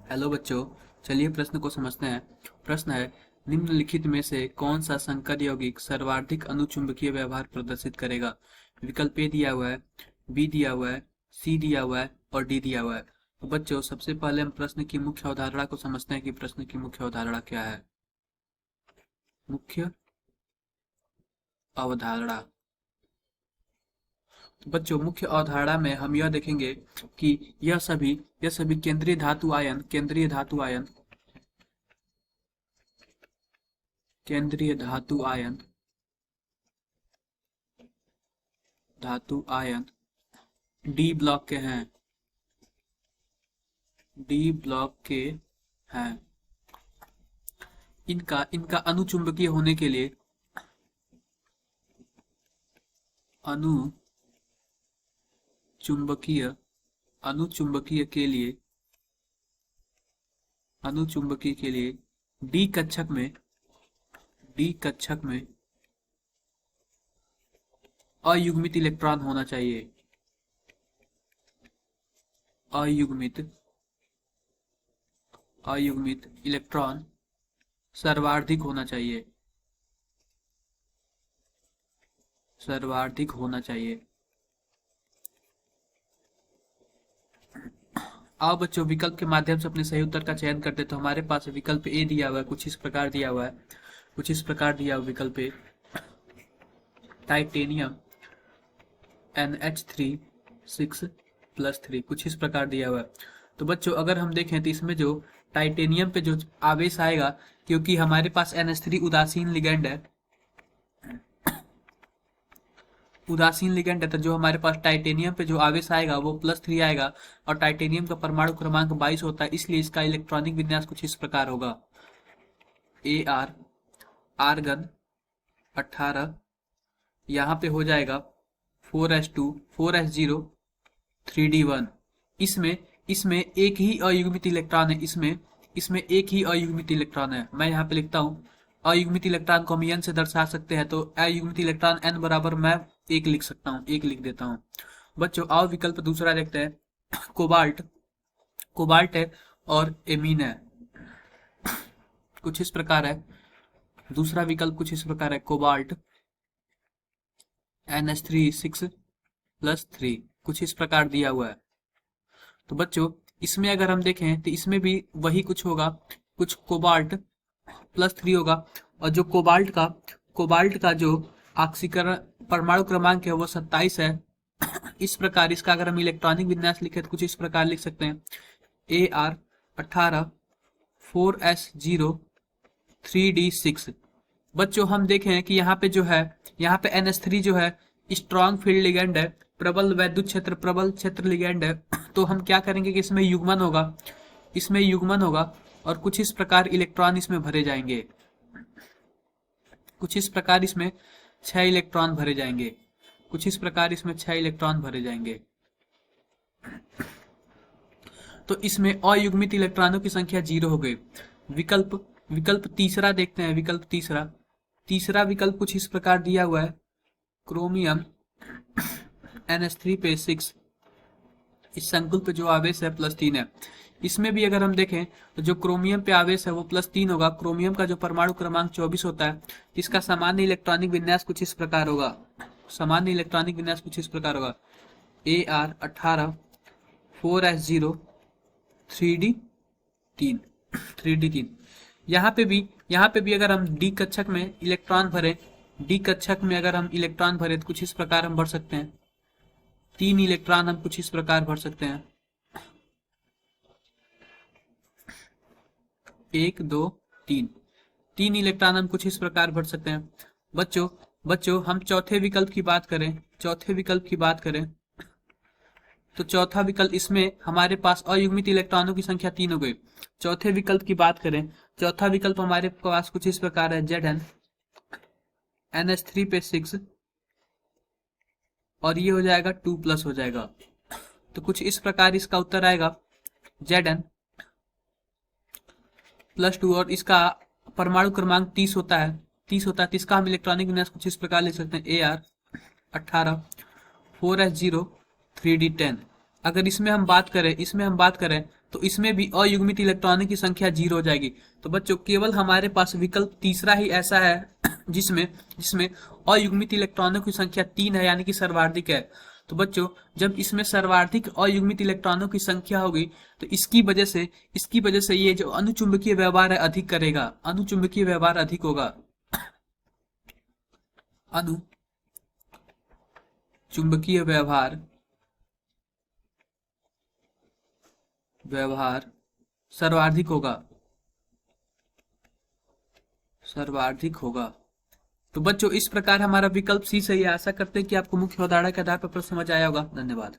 Hello बच्चों, चलिए प्रश्न को समझते हैं। प्रश्न है, निम्नलिखित में से कौन सा संकर यौगिक सर्वाधिक अनुचुंबकीय व्यवहार प्रदर्शित करेगा? विकल्प ए दिया हुआ है, बी दिया हुआ है, सी दिया हुआ है और डी दिया हुआ है। तो बच्चों, सबसे पहले हम प्रश्न की मुख्य अवधारणा को समझते हैं कि प्रश्न की मुख्य अवधारणा क्या है। मुख्य अवधारणा। तो बच्चों, मुख्य अवधारणा में हम यह देखेंगे कि यह सभी केंद्रीय धातु आयन डी ब्लॉक के हैं। डी ब्लॉक के हैं। इनका इनका अनुचुंबकीय होने के लिए अनुचुंबकीय अनुचुंबकीय के लिए अनुचुंबकीय के लिए डी कक्षक में अयुग्मित इलेक्ट्रॉन होना चाहिए। अयुग्मित अयुग्मित इलेक्ट्रॉन सर्वाधिक होना चाहिए। सर्वाधिक होना चाहिए। आओ बच्चों, विकल्प के माध्यम से अपने सही उत्तर का चयन करते। तो हमारे पास विकल्प ए दिया हुआ है, कुछ इस प्रकार दिया हुआ है। कुछ इस प्रकार दिया हुआ विकल्प ए, टाइटेनियम NH3 6+3, कुछ इस प्रकार दिया हुआ है। तो बच्चों, अगर हम देखें तो इसमें जो टाइटेनियम पे जो आवेश आएगा, क्योंकि हमारे पास NH3 उदासीन लिगेंड है, तो जो हमारे पास टाइटेनियम पे जो आवेश आएगा वो +3 आएगा। और टाइटेनियम का परमाणु क्रमांक 22 होता है, इसलिए इसका इलेक्ट्रॉनिक विन्यास कुछ इस प्रकार होगा। Ar आर्गन 18, यहाँ पे हो जाएगा 4s2 4s0 3d1। इसमें इसमें एक ही अयुग्मित इलेक्ट्रॉन है। इसमें एक ही अयुग्मित इलेक्ट्रॉन है। मैं यहाँ पे लिखता हूँ, अयुग्मित इलेक्ट्रॉन को हम n से दर्शा सकते हैं। तो अयुग्मित इलेक्ट्रॉन n बराबर मैं 1 लिख सकता हूँ, 1 लिख देता हूँ। बच्चों, आओ विकल्प दूसरा देखते हैं। कोबाल्ट है और एमीन है, कुछ इस प्रकार है। दूसरा विकल्प कुछ इस प्रकार है, कोबाल्ट NH3 6+3, कुछ इस प्रकार दिया हुआ है। तो बच्चों, इसमें अगर हम देखें तो इसमें भी वही कुछ होगा, कुछ कोबाल्ट +3 होगा। और जो कोबाल्ट का जो ऑक्सीकरण परमाणु क्रमांक है वो 27 है। इस प्रकार इसका अगर हम इलेक्ट्रॉनिक विन्यास लिखें तो कुछ इस प्रकार लिख सकते हैं, Ar 18 4s0 3d6। बच्चों, हम देखें कि यहाँ पे NH3 जो है स्ट्रॉन्ग फील्ड लिगेंड है, प्रबल वैद्युत क्षेत्र, प्रबल क्षेत्र लिगेंड है। तो हम क्या करेंगे कि इसमें युग्मन होगा और कुछ इस प्रकार इलेक्ट्रॉन इसमें भरे जाएंगे। कुछ इस प्रकार इसमें 6 इलेक्ट्रॉन भरे जाएंगे। तो इसमें अयुग्मित इलेक्ट्रॉनों की संख्या 0 हो गई। विकल्प तीसरा देखते हैं। तीसरा विकल्प कुछ इस प्रकार दिया हुआ है, क्रोमियम NH3 पे 6, इस संकुल पे जो आवेश है +3 है। इसमें भी अगर हम देखें तो जो क्रोमियम पे आवेश है वो +3 होगा। क्रोमियम का जो परमाणु क्रमांक 24 होता है, इसका सामान्य इलेक्ट्रॉनिक विन्यास कुछ इस प्रकार होगा। Ar 18 4s0 3d3। यहाँ पे भी अगर हम डी कक्षक में इलेक्ट्रॉन भरे तो कुछ इस प्रकार हम भर सकते हैं। 3 इलेक्ट्रॉन हम कुछ इस प्रकार भर सकते हैं, 1 2 3। 3 इलेक्ट्रॉन हम कुछ इस प्रकार भर सकते हैं। बच्चों, हम चौथे विकल्प की बात करें तो चौथा विकल्प, इसमें हमारे पास अयुग्मित इलेक्ट्रॉनों की संख्या 3 हो गई। चौथे विकल्प की बात करें, चौथा विकल्प हमारे पास कुछ इस प्रकार है, Zn NH3 पे 6 और ये हो जाएगा 2+ हो जाएगा। तो कुछ इस प्रकार इसका उत्तर आएगा, Zn +2, और इसका परमाणु क्रमांक 30 होता है। तो इसका हम इलेक्ट्रॉनिक विन्यास कुछ इस प्रकार लिख सकते हैं, Ar 18 4s0 3d10। अगर इसमें हम बात करें तो इसमें भी अयुग्मित इलेक्ट्रॉनों की संख्या 0 हो जाएगी। तो बच्चों केवल हमारे पास विकल्प तीसरा ही ऐसा है जिसमें जिसमें अयुग्मित इलेक्ट्रॉनों की संख्या 3 है, यानी कि सर्वाधिक है। तो बच्चों जब इसमें सर्वाधिक अयुग्मित इलेक्ट्रॉनों की संख्या होगी तो इसकी वजह से ये जो अनुचुंबकीय व्यवहार है अधिक करेगा, अनुचुंबकीय व्यवहार अधिक होगा। अनुचुंबकीय व्यवहार सर्वाधिक होगा। तो बच्चों इस प्रकार हमारा विकल्प सी सही है। आशा करते हैं कि आपको मुख्य उदाहरण के आधार पर प्रश्न समझ आया होगा। धन्यवाद।